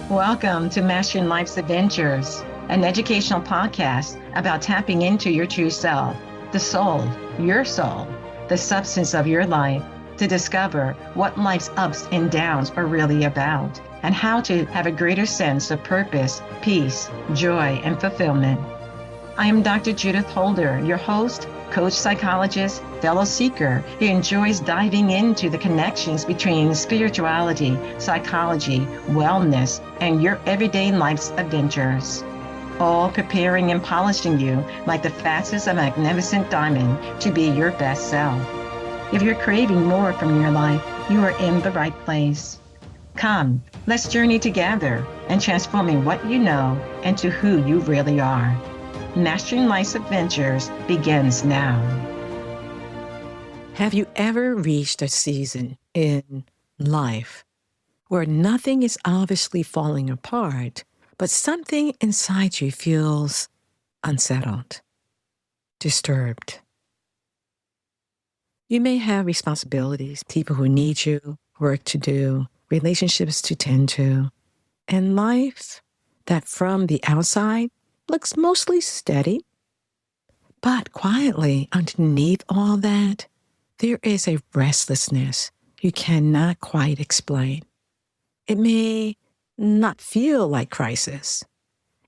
Welcome to Mastering Life's Adventures, an educational podcast about tapping into your true self, the soul, your soul, the substance of your life, to discover what life's ups and downs are really about, and how to have a greater sense of purpose, peace, joy, and fulfillment. I am Dr. Judith Holder, your host, coach, psychologist, fellow seeker who enjoys diving into the connections between spirituality, psychology, wellness, and your everyday life's adventures. All preparing and polishing you like the facets of a magnificent diamond to be your best self. If you're craving more from your life, you are in the right place. Come, let's journey together and transforming what you know into who you really are. Mastering Life's Adventures begins now. Have you ever reached a season in life where nothing is obviously falling apart, but something inside you feels unsettled, disturbed? You may have responsibilities, people who need you, work to do, relationships to tend to, and life that from the outside looks mostly steady. But quietly underneath all that, there is a restlessness you cannot quite explain. It may not feel like crisis.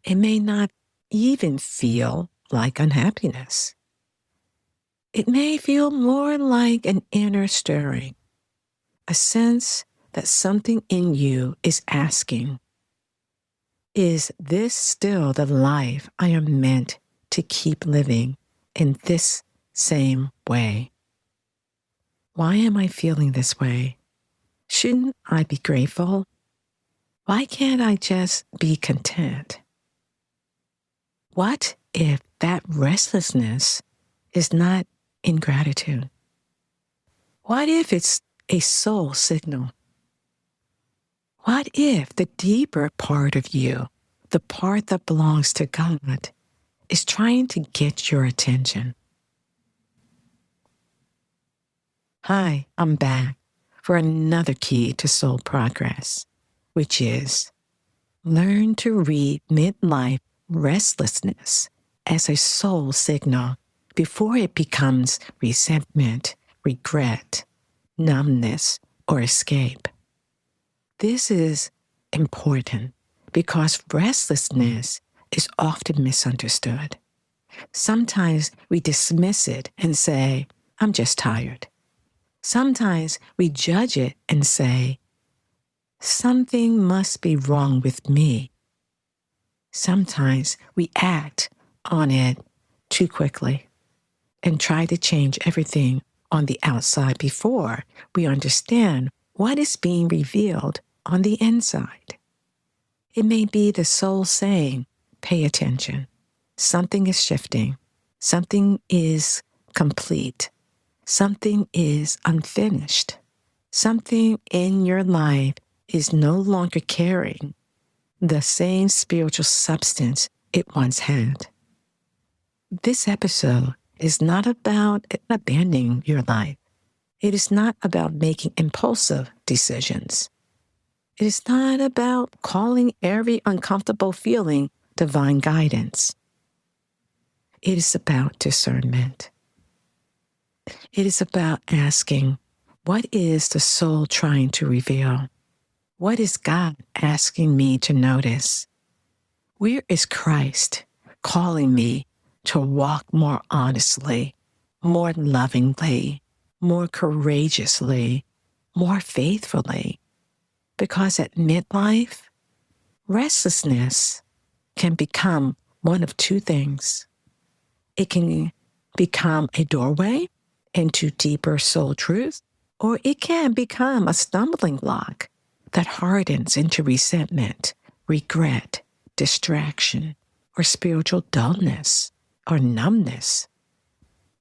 It may not even feel like unhappiness. It may feel more like an inner stirring, a sense that something in you is asking, is this still the life I am meant to keep living in this same way? Why am I feeling this way? Shouldn't I be grateful? Why can't I just be content? What if that restlessness is not ingratitude? What if it's a soul signal? What if the deeper part of you, the part that belongs to God, is trying to get your attention? Hi, I'm back for another key to soul progress, which is learn to read midlife restlessness as a soul signal before it becomes resentment, regret, numbness, or escape. This is important because restlessness is often misunderstood. Sometimes we dismiss it and say, I'm just tired. Sometimes we judge it and say, something must be wrong with me. Sometimes we act on it too quickly and try to change everything on the outside before we understand what is being revealed on the inside. It may be the soul saying, pay attention. Something is shifting. Something is complete. Something is unfinished. Something in your life is no longer carrying the same spiritual substance it once had. This episode is not about abandoning your life. It is not about making impulsive decisions. It is not about calling every uncomfortable feeling divine guidance. It is about discernment. It is about asking, what is the soul trying to reveal? What is God asking me to notice? Where is Christ calling me to walk more honestly, more lovingly, more courageously, more faithfully? Because at midlife, restlessness can become one of two things. It can become a doorway into deeper soul truth, or it can become a stumbling block that hardens into resentment, regret, distraction, or spiritual dullness or numbness.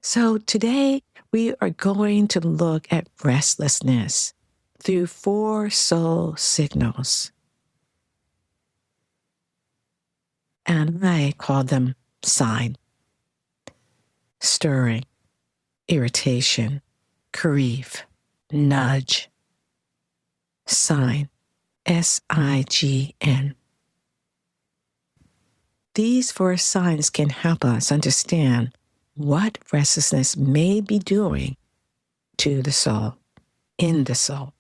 So today we are going to look at restlessness through 4 soul signals. And I call them sign, stirring, irritation, grief, nudge, sign, S-I-G-N. These four signs can help us understand what restlessness may be doing to the soul, in the soul,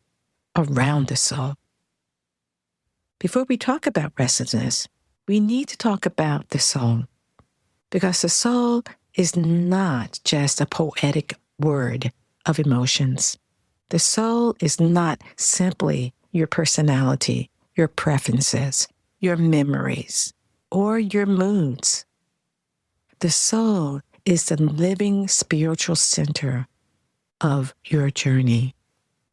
around the soul. Before we talk about restlessness, we need to talk about the soul, because the soul is not just a poetic word of emotions. The soul is not simply your personality, your preferences, your memories, or your moods. The soul is the living spiritual center of your journey.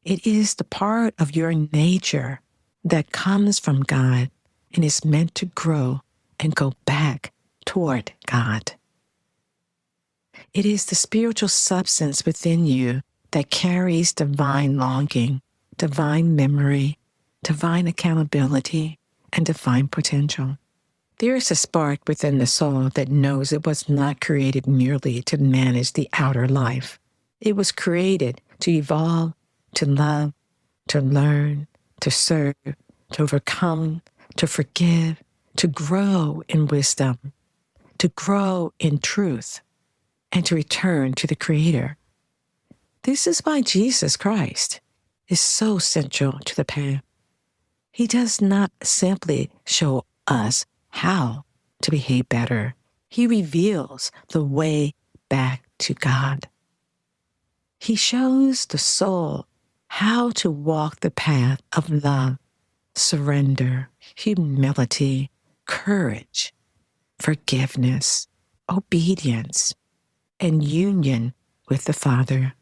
It is the part of your nature that comes from God and is meant to grow and go back toward God. It is the spiritual substance within you that carries divine longing, divine memory, divine accountability, and divine potential. There is a spark within the soul that knows it was not created merely to manage the outer life. It was created to evolve, to love, to learn, to serve, to overcome, to forgive, to grow in wisdom, to grow in truth, and to return to the Creator. This is why Jesus Christ is so central to the path. He does not simply show us how to behave better. He reveals the way back to God. He shows the soul how to walk the path of love, surrender, humility, courage, forgiveness, obedience, and union with the Father.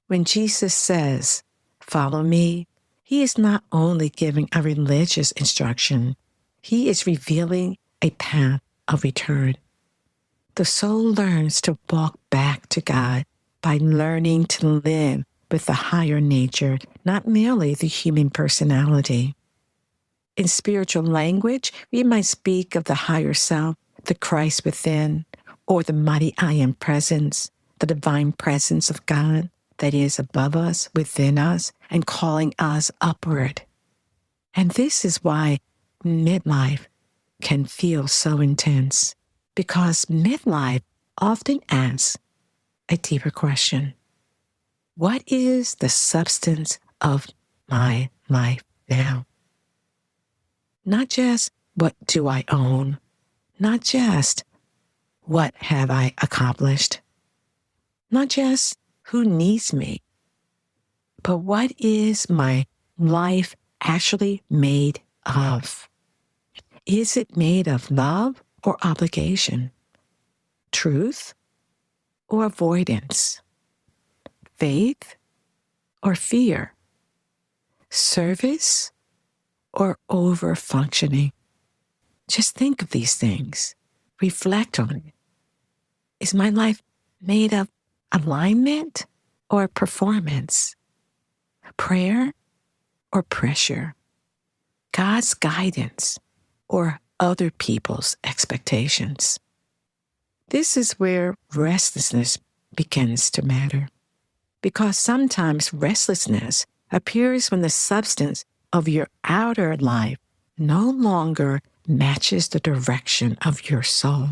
When Jesus says, "Follow me," he is not only giving a religious instruction, he is revealing a path of return. The soul learns to walk back to God by learning to live with the higher nature, not merely the human personality. In spiritual language, we might speak of the higher self, the Christ within, or the mighty I Am presence, the divine presence of God that is above us, within us, and calling us upward. And this is why midlife can feel so intense, because midlife often asks a deeper question. What is the substance of my life now? Not just what do I own, not just what have I accomplished, not just who needs me, but what is my life actually made of? Is it made of love or obligation? Truth or avoidance? Faith or fear? Service or over-functioning? Just think of these things. Reflect on it. Is my life made of alignment or performance? Prayer or pressure? God's guidance or other people's expectations? This is where restlessness begins to matter, because sometimes restlessness appears when the substance of your outer life no longer matches the direction of your soul.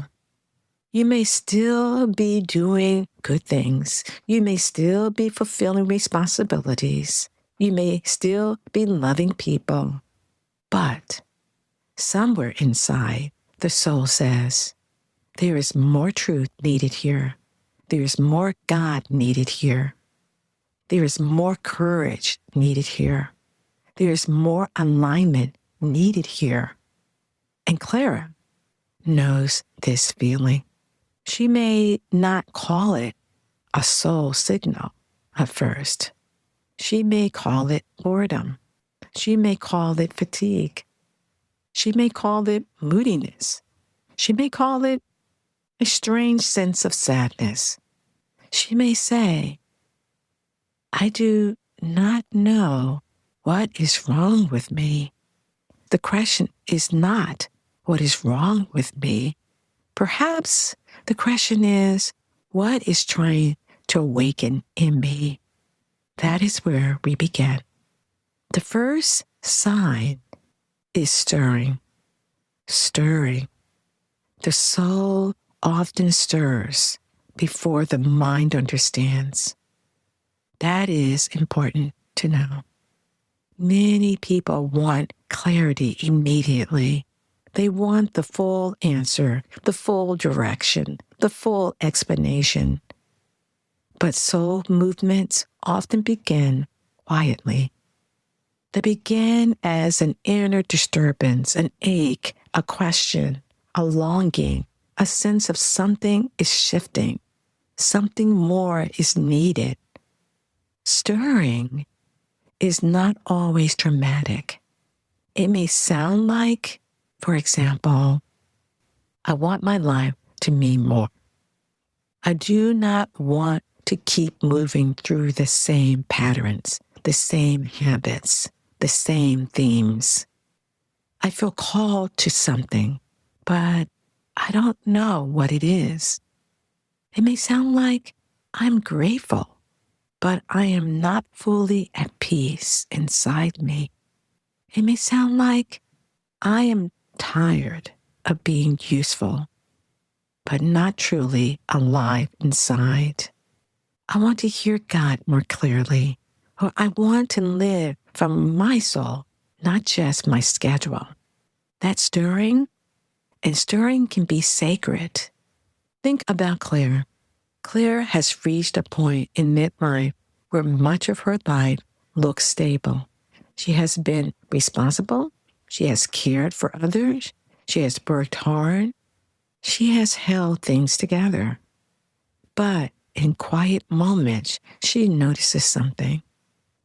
You may still be doing good things. You may still be fulfilling responsibilities. You may still be loving people. But somewhere inside, the soul says, there is more truth needed here. There is more God needed here. There is more courage needed here. There is more alignment needed here. And Clara knows this feeling. She may not call it a soul signal at first. She may call it boredom. She may call it fatigue. She may call it moodiness. She may call it a strange sense of sadness. She may say, I do not know what is wrong with me. The question is not what is wrong with me. Perhaps the question is, what is trying to awaken in me? That is where we begin. The first sign is stirring. Stirring. The soul often stirs before the mind understands. That is important to know. Many people want clarity immediately. They want the full answer, the full direction, the full explanation. But soul movements often begin quietly. They begin as an inner disturbance, an ache, a question, a longing, a sense of something is shifting, something more is needed. Stirring is not always dramatic. It may sound like, for example, I want my life to mean more. I do not want to keep moving through the same patterns, the same habits, the same themes. I feel called to something, but I don't know what it is. It may sound like I'm grateful, but I am not fully at peace inside me. It may sound like I am tired of being useful, but not truly alive inside. I want to hear God more clearly, or I want to live from my soul, not just my schedule. That's stirring, and stirring can be sacred. Think about Claire. Claire has reached a point in midlife where much of her life looks stable. She has been responsible. She has cared for others. She has worked hard. She has held things together. But in quiet moments, she notices something.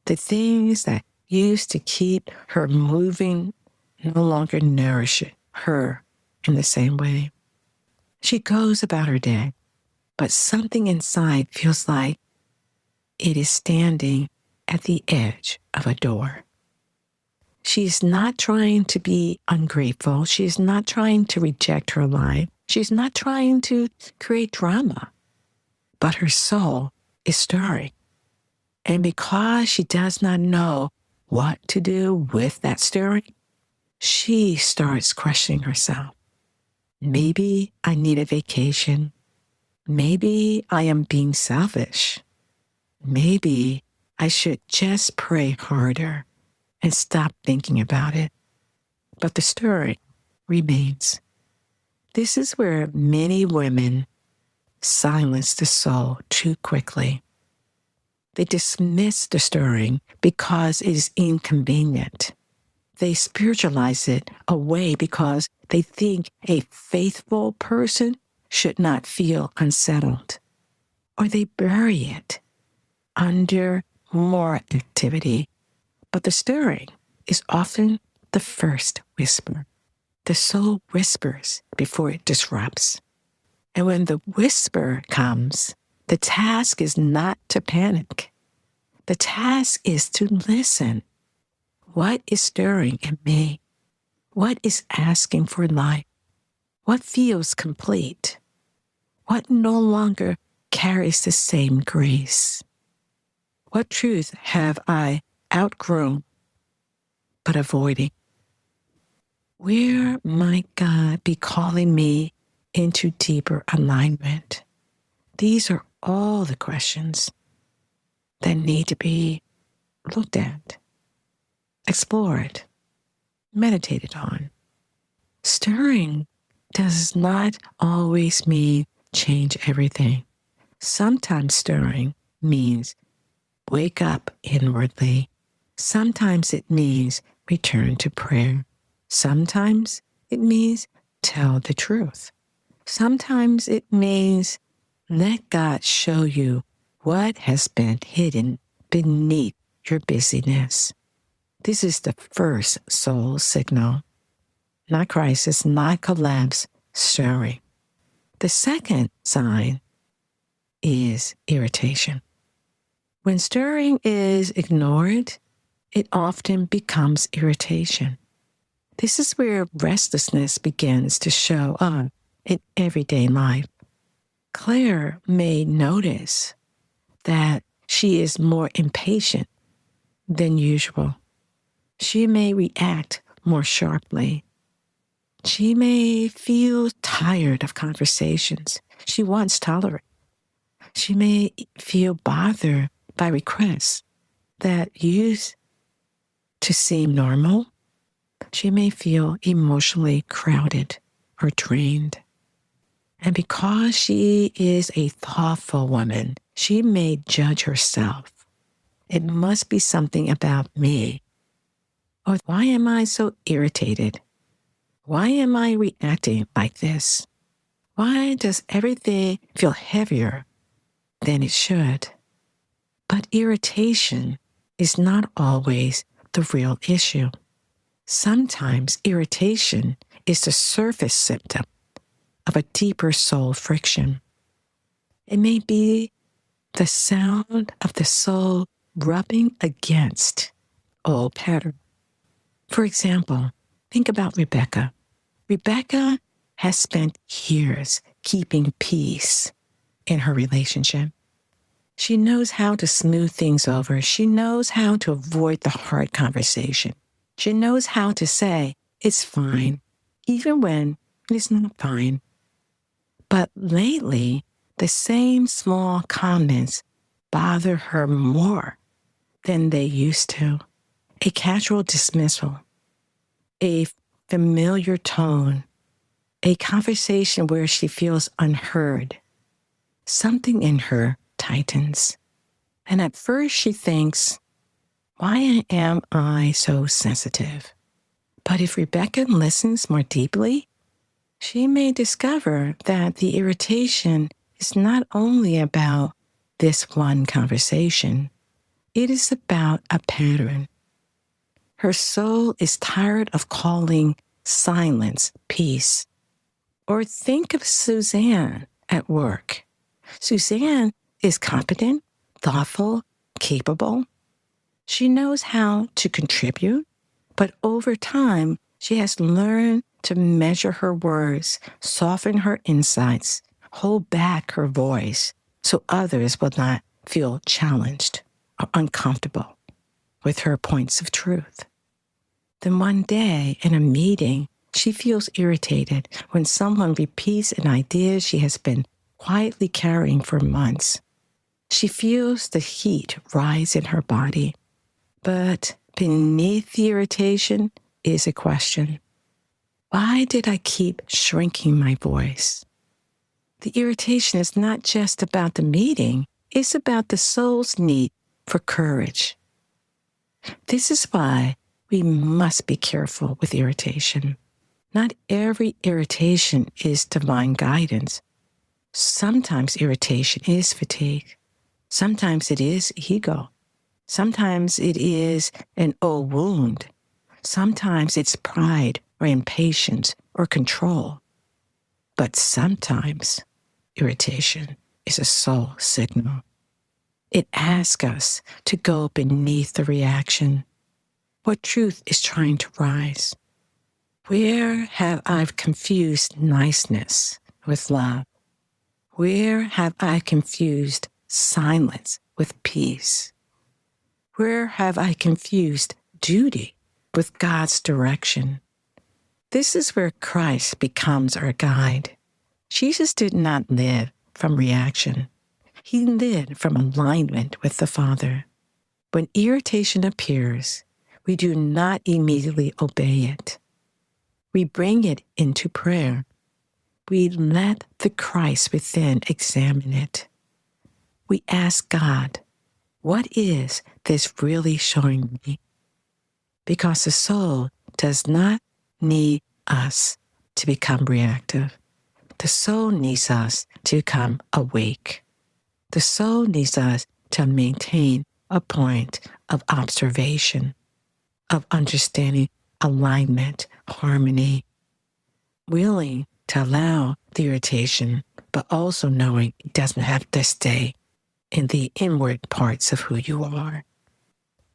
The things that used to keep her moving no longer nourish her in the same way. She goes about her day, but something inside feels like it is standing at the edge of a door. She is not trying to be ungrateful. She is not trying to reject her life. She's not trying to create drama. But her soul is stirring. And because she does not know what to do with that stirring, she starts questioning herself. Maybe I need a vacation. Maybe I am being selfish. Maybe I should just pray harder and stop thinking about it. But the stirring remains. This is where many women silence the soul too quickly. They dismiss the stirring because it is inconvenient. They spiritualize it away because they think a faithful person should not feel unsettled. Or they bury it under more activity. But the stirring is often the first whisper. The soul whispers before it disrupts. And when the whisper comes, the task is not to panic. The task is to listen. What is stirring in me? What is asking for life? What feels complete? What no longer carries the same grace? What truth have I outgrown but avoiding? Where might God be calling me into deeper alignment? These are all the questions that need to be looked at, explored, meditated on. Stirring does not always mean change everything. Sometimes stirring means wake up inwardly. Sometimes it means return to prayer. Sometimes it means tell the truth. Sometimes it means let God show you what has been hidden beneath your busyness. This is the first soul signal. Not crisis, not collapse, stirring. The second sign is irritation. When stirring is ignored, it often becomes irritation. This is where restlessness begins to show up in everyday life. Claire may notice that she is more impatient than usual. She may react more sharply. She may feel tired of conversations she once tolerated. She may feel bothered by requests that used to seem normal. She may feel emotionally crowded or drained. And because she is a thoughtful woman, she may judge herself. It must be something about me. Or why am I so irritated? Why am I reacting like this? Why does everything feel heavier than it should? But irritation is not always the real issue. Sometimes irritation is the surface symptom of a deeper soul friction. It may be the sound of the soul rubbing against old pattern. For example, think about Rebecca. Rebecca has spent years keeping peace in her relationship. She knows how to smooth things over. She knows how to avoid the hard conversation. She knows how to say, it's fine, even when it's not fine. But lately, the same small comments bother her more than they used to. A casual dismissal, a familiar tone, a conversation where she feels unheard. Something in her tightens. And at first she thinks, why am I so sensitive? But if Rebecca listens more deeply, she may discover that the irritation is not only about this one conversation, it is about a pattern. Her soul is tired of calling silence peace. Or think of Suzanne at work. Suzanne is competent, thoughtful, capable. She knows how to contribute, but over time, she has learned to measure her words, soften her insights, hold back her voice so others will not feel challenged or uncomfortable with her points of truth. Then one day in a meeting, she feels irritated when someone repeats an idea she has been quietly carrying for months. She feels the heat rise in her body. But beneath the irritation is a question. Why did I keep shrinking my voice? The irritation is not just about the meeting, it's about the soul's need for courage. This is why we must be careful with irritation. Not every irritation is divine guidance. Sometimes irritation is fatigue. Sometimes it is ego. Sometimes it is an old wound. Sometimes it's pride or impatience or control. But sometimes irritation is a soul signal. It asks us to go beneath the reaction. What truth is trying to rise? Where have I confused niceness with love? Where have I confused silence with peace? Where have I confused duty with God's direction? This is where Christ becomes our guide. Jesus did not live from reaction. He lived from alignment with the Father. When irritation appears, we do not immediately obey it. We bring it into prayer. We let the Christ within examine it. We ask God, what is this really showing me? Because the soul does not need us to become reactive. The soul needs us to become awake. The soul needs us to maintain a point of observation, of understanding, alignment, harmony, willing to allow the irritation, but also knowing it doesn't have to stay in the inward parts of who you are.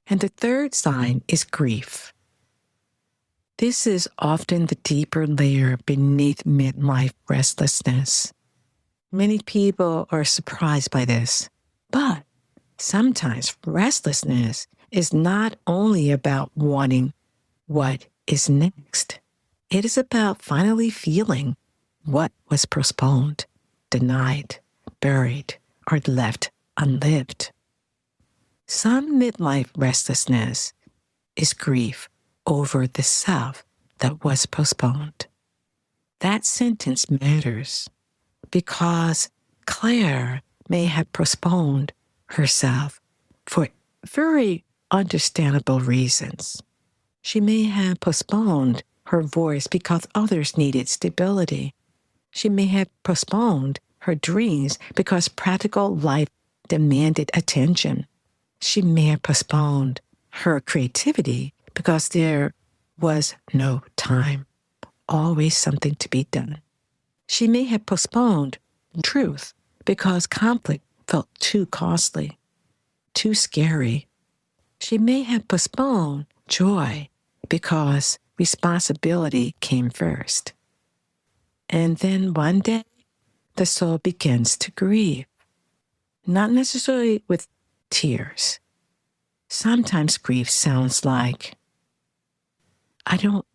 And the third sign is grief. This is often the deeper layer beneath midlife restlessness. Many people are surprised by this, but sometimes restlessness is not only about wanting what is next. It is about finally feeling what was postponed, denied, buried, or left unlived. Some midlife restlessness is grief over the self that was postponed. That sentence matters because Claire may have postponed herself for very understandable reasons. She may have postponed her voice because others needed stability. She may have postponed her dreams because practical life demanded attention. She may have postponed her creativity because there was no time, always something to be done. She may have postponed truth because conflict felt too costly, too scary. She may have postponed joy because responsibility came first. And then one day, the soul begins to grieve, not necessarily with tears. Sometimes grief sounds like, I don't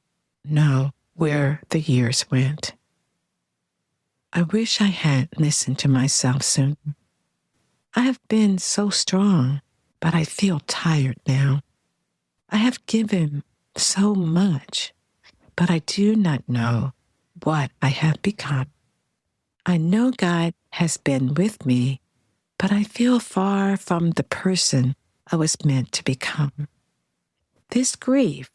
know where the years went. I wish I had listened to myself sooner. I have been so strong, but I feel tired now. I have given so much, but I do not know what I have become. I know God has been with me, but I feel far from the person I was meant to become. This grief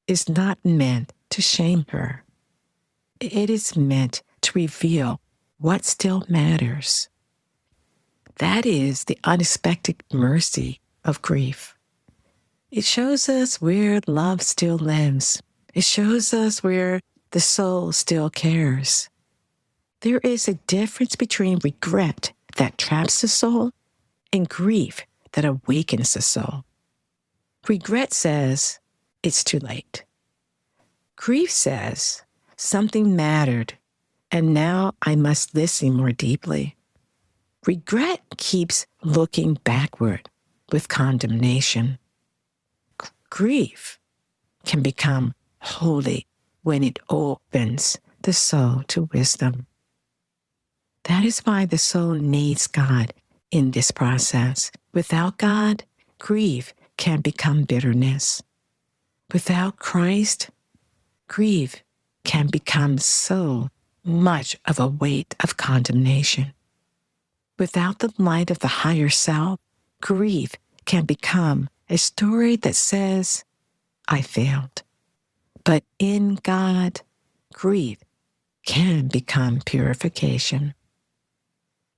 is not meant to shame her. It is meant to reveal what still matters. That is the unexpected mercy of grief. It shows us where love still lives. It shows us where the soul still cares. There is a difference between regret that traps the soul and grief that awakens the soul. Regret says it's too late. Grief says something mattered, and now I must listen more deeply. Regret keeps looking backward with condemnation. Grief can become holy when it opens the soul to wisdom. That is why the soul needs God in this process. Without God, grief can become bitterness. Without Christ, grief can become so much of a weight of condemnation. Without the light of the higher self, grief can become a story that says, I failed. But in God, grief can become purification.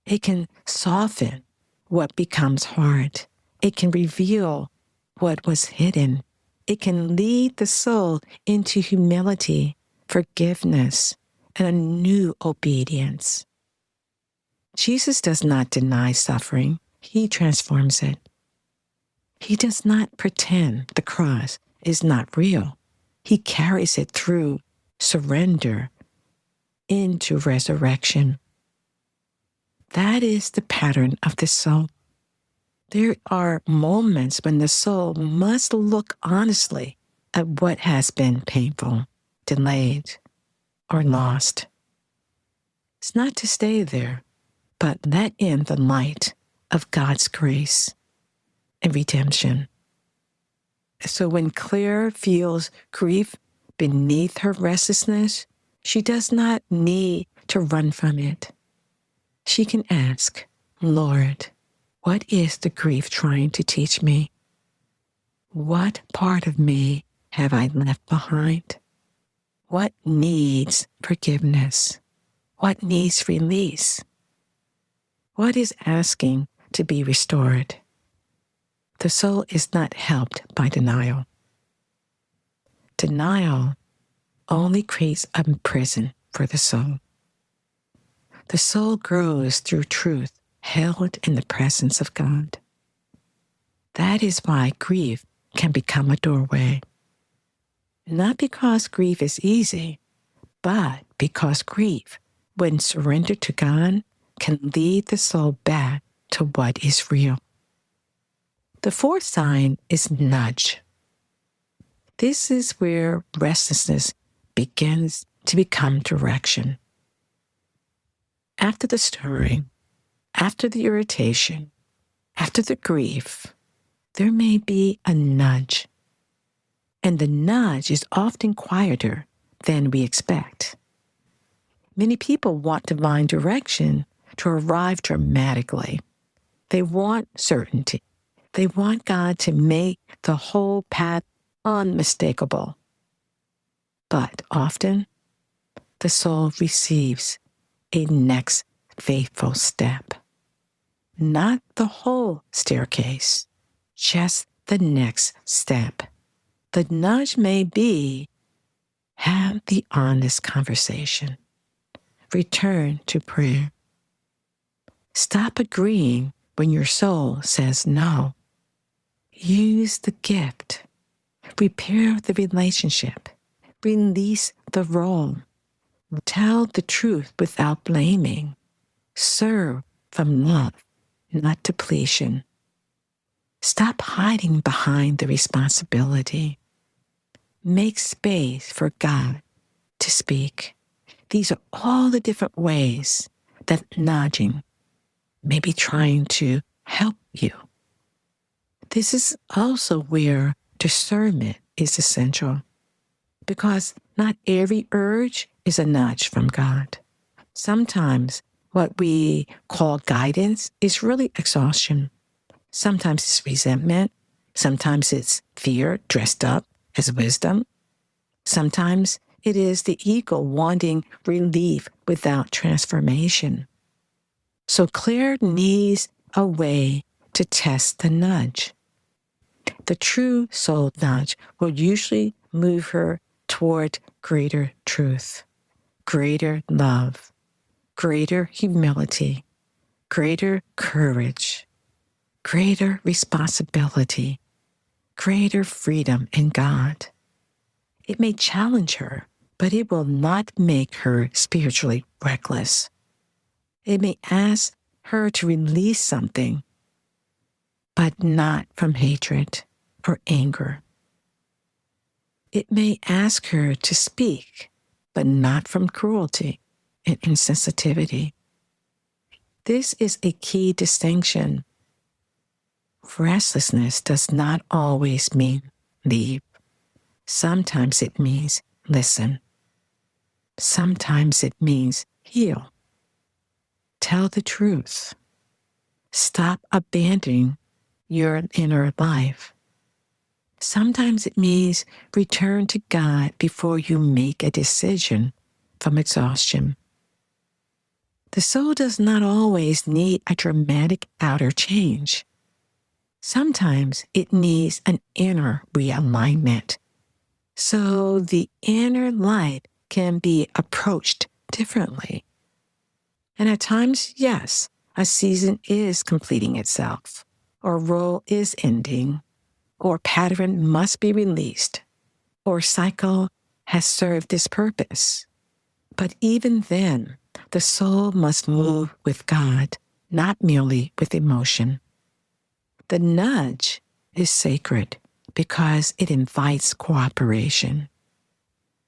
It can soften what becomes hard. It can reveal what was hidden. It can lead the soul into humility, forgiveness, and a new obedience. Jesus does not deny suffering. He transforms it. He does not pretend the cross is not real. He carries it through surrender into resurrection. That is the pattern of the soul. There are moments when the soul must look honestly at what has been painful, delayed, or lost. It's not to stay there, but let in the light of God's grace and redemption. So when Claire feels grief beneath her restlessness, she does not need to run from it. She can ask, Lord, what is the grief trying to teach me? What part of me have I left behind? What needs forgiveness? What needs release? What is asking to be restored? The soul is not helped by denial. Denial only creates a prison for the soul. The soul grows through truth held in the presence of God. That is why grief can become a doorway. Not because grief is easy, but because grief, when surrendered to God, can lead the soul back to what is real. The fourth sign is nudge. This is where restlessness begins to become direction. After the stirring, after the irritation, after the grief, there may be a nudge. And the nudge is often quieter than we expect. Many people want divine direction to arrive dramatically. They want certainty. They want God to make the whole path unmistakable. But often, the soul receives a next faithful step. Not the whole staircase, just the next step. The nudge may be, have the honest conversation. Return to prayer. Stop agreeing when your soul says no. Use the gift. Repair the relationship. Release the role. Tell the truth without blaming. Serve from love, not depletion. Stop hiding behind the responsibility. Make space for God to speak. These are all the different ways that nudging may be trying to help you. This is also where discernment is essential, because not every urge is a nudge from God. Sometimes what we call guidance is really exhaustion. Sometimes it's resentment. Sometimes it's fear dressed up as wisdom. Sometimes it is the ego wanting relief without transformation. So Claire needs a way to test the nudge. The true soul nudge will usually move her toward greater truth, greater love, greater humility, greater courage, greater responsibility, greater freedom in God. It may challenge her, but it will not make her spiritually reckless. It may ask her to release something, but not from hatred or anger. It may ask her to speak, but not from cruelty and insensitivity. This is a key distinction. Restlessness does not always mean leave. Sometimes it means listen. Sometimes it means heal. Tell the truth. Stop abandoning your inner life. Sometimes it means return to God before you make a decision from exhaustion. The soul does not always need a dramatic outer change. Sometimes it needs an inner realignment, so the inner life can be approached differently. And at times, yes, a season is completing itself, or role is ending, or pattern must be released, or cycle has served its purpose. But even then, the soul must move with God, not merely with emotion. The nudge is sacred because it invites cooperation.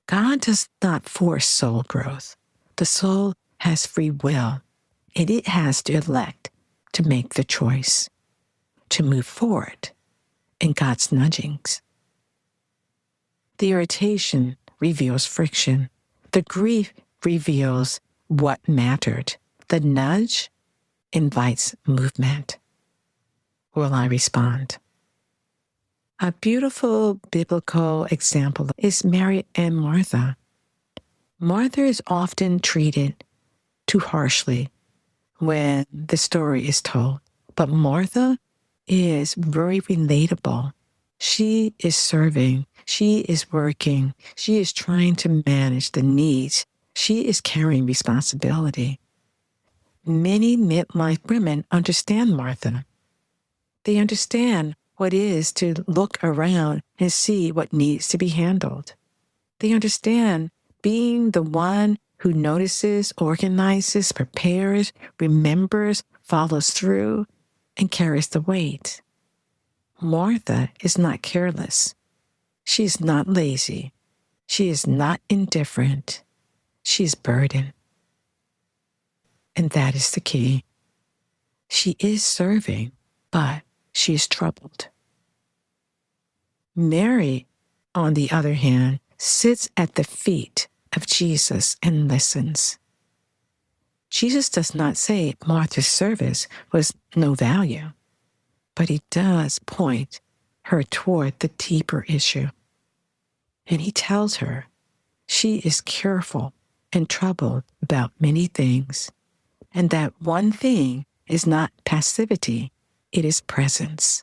God does not force soul growth. The soul has free will, and it has to elect to make the choice, to move forward in God's nudgings. The irritation reveals friction. The grief reveals what mattered. The nudge invites movement. Will I respond? A beautiful biblical example is Mary and Martha. Martha is often treated too harshly when the story is told, but Martha is very relatable. She is serving. She is working. She is trying to manage the needs. She is carrying responsibility. Many midlife women understand Martha. They understand what it is to look around and see what needs to be handled. They understand being the one who notices, organizes, prepares, remembers, follows through, and carries the weight. Martha is not careless. She is not lazy. She is not indifferent. She is burdened. And that is the key. She is serving, but she is troubled. Mary, on the other hand, sits at the feet of Jesus and listens. Jesus does not say Martha's service was no value, but he does point her toward the deeper issue. And he tells her she is careful and troubled about many things, and that one thing is not passivity, it is presence.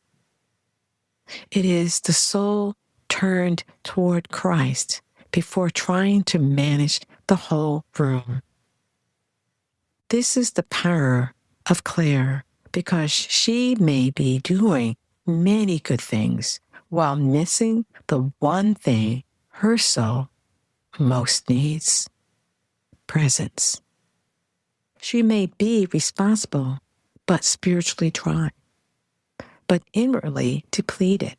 It is the soul turned toward Christ before trying to manage the whole room. This is the power of Claire, because she may be doing many good things while missing the one thing her soul most needs: presence. She may be responsible, but spiritually dry, but inwardly depleted.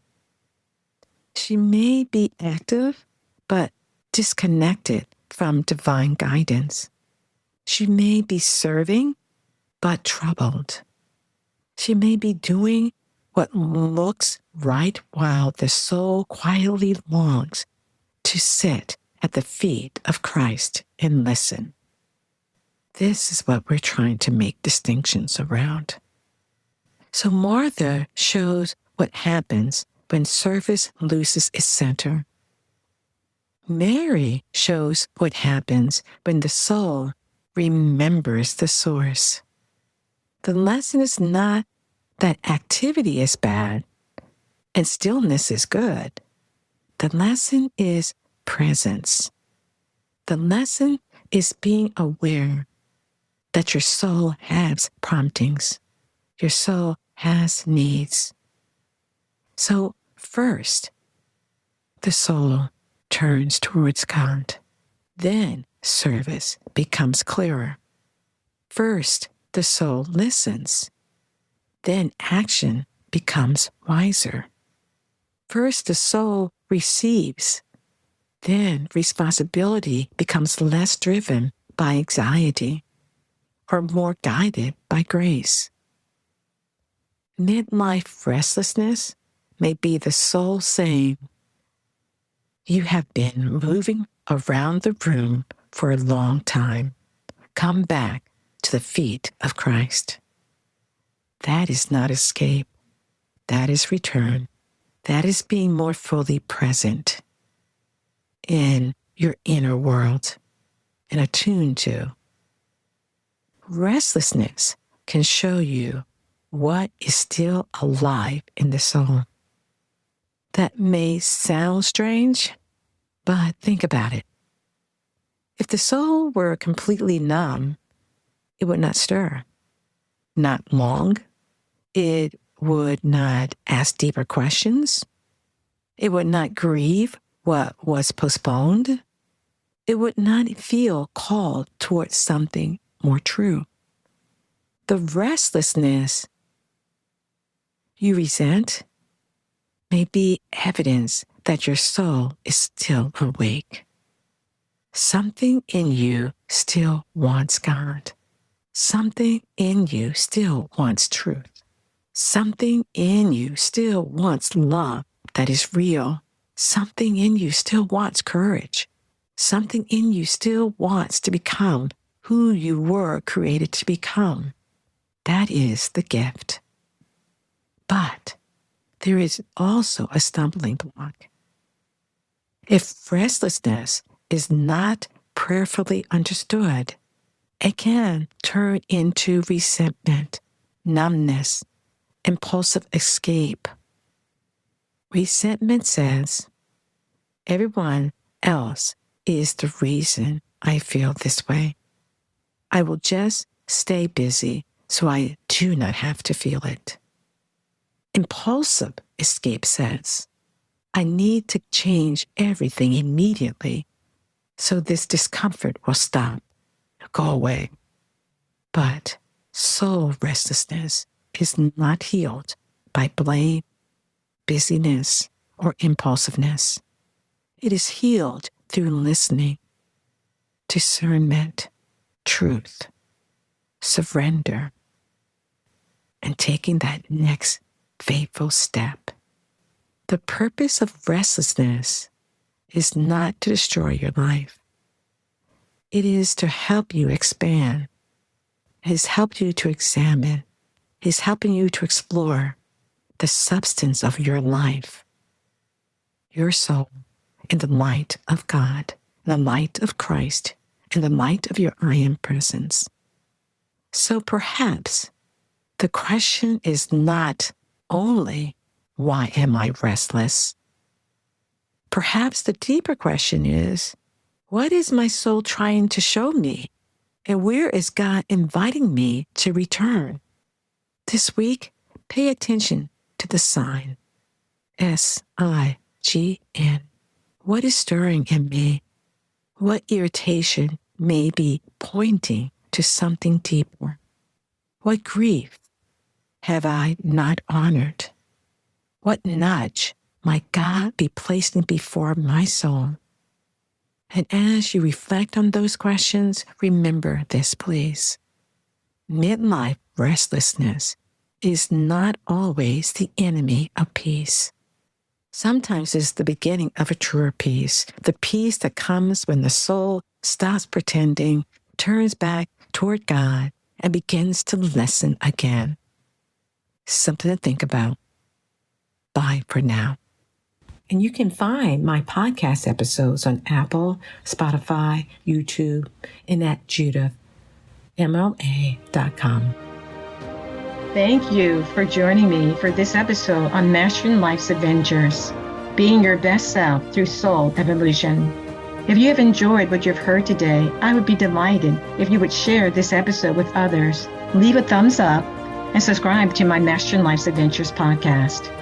She may be active, but disconnected from divine guidance. She may be serving, but troubled. She may be doing what looks right while the soul quietly longs to sit at the feet of Christ and listen. This is what we're trying to make distinctions around. So Martha shows what happens when service loses its center. Mary shows what happens when the soul remembers the source. The lesson is not that activity is bad and stillness is good. The lesson is presence. The lesson is being aware that your soul has promptings. Your soul has needs. So first, the soul turns towards God. Then service becomes clearer. First, the soul listens. Then action becomes wiser. First, the soul receives. Then responsibility becomes less driven by anxiety or more guided by grace. Midlife restlessness may be the soul saying, "You have been moving around the room for a long time. Come back to the feet of Christ." That is not escape. That is return. That is being more fully present in your inner world and attuned to. Restlessness can show you what is still alive in the soul. That may sound strange, but think about it. If the soul were completely numb, it would not stir, not long. It would not ask deeper questions. It would not grieve what was postponed. It would not feel called towards something more true. The restlessness you resent may be evidence that your soul is still awake. Something in you still wants God. Something in you still wants truth. Something in you still wants love that is real. Something in you still wants courage. Something in you still wants to become who you were created to become. That is the gift. But there is also a stumbling block. If restlessness is not prayerfully understood, it can turn into resentment, numbness, impulsive escape. Resentment says, everyone else is the reason I feel this way. I will just stay busy so I do not have to feel it. Impulsive escape says, I need to change everything immediately so this discomfort will stop, go away. But soul restlessness is not healed by blame, busyness, or impulsiveness. It is healed through listening, discernment, truth, surrender, and taking that next faithful step. The purpose of restlessness is not to destroy your life. It is to help you expand. It has helped you to examine. It is helping you to explore the substance of your life, your soul, in the light of God, in the light of Christ, in the light of your I am presence. So perhaps the question is not only, why am I restless? Perhaps the deeper question is, what is my soul trying to show me? And where is God inviting me to return? This week, pay attention to the sign, S-I-G-N. What is stirring in me? What irritation may be pointing to something deeper? What grief have I not honored? What nudge might God be placing before my soul? And as you reflect on those questions, remember this, please. Midlife restlessness is not always the enemy of peace. Sometimes it's the beginning of a truer peace, the peace that comes when the soul stops pretending, turns back toward God, and begins to listen again. Something to think about. Bye for now. And you can find my podcast episodes on Apple, Spotify, YouTube, and at Judith, MLA.com. Thank you for joining me for this episode on Mastering Life's Adventures, being your best self through soul evolution. If you have enjoyed what you've heard today, I would be delighted if you would share this episode with others, leave a thumbs up, and subscribe to my Mastering Life's Adventures podcast.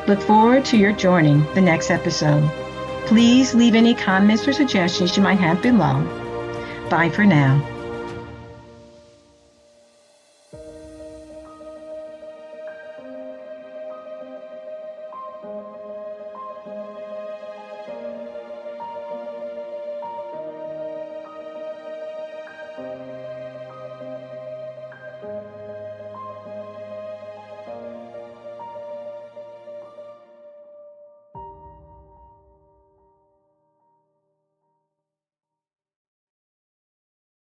Look forward to your joining the next episode. Please leave any comments or suggestions you might have below. Bye for now.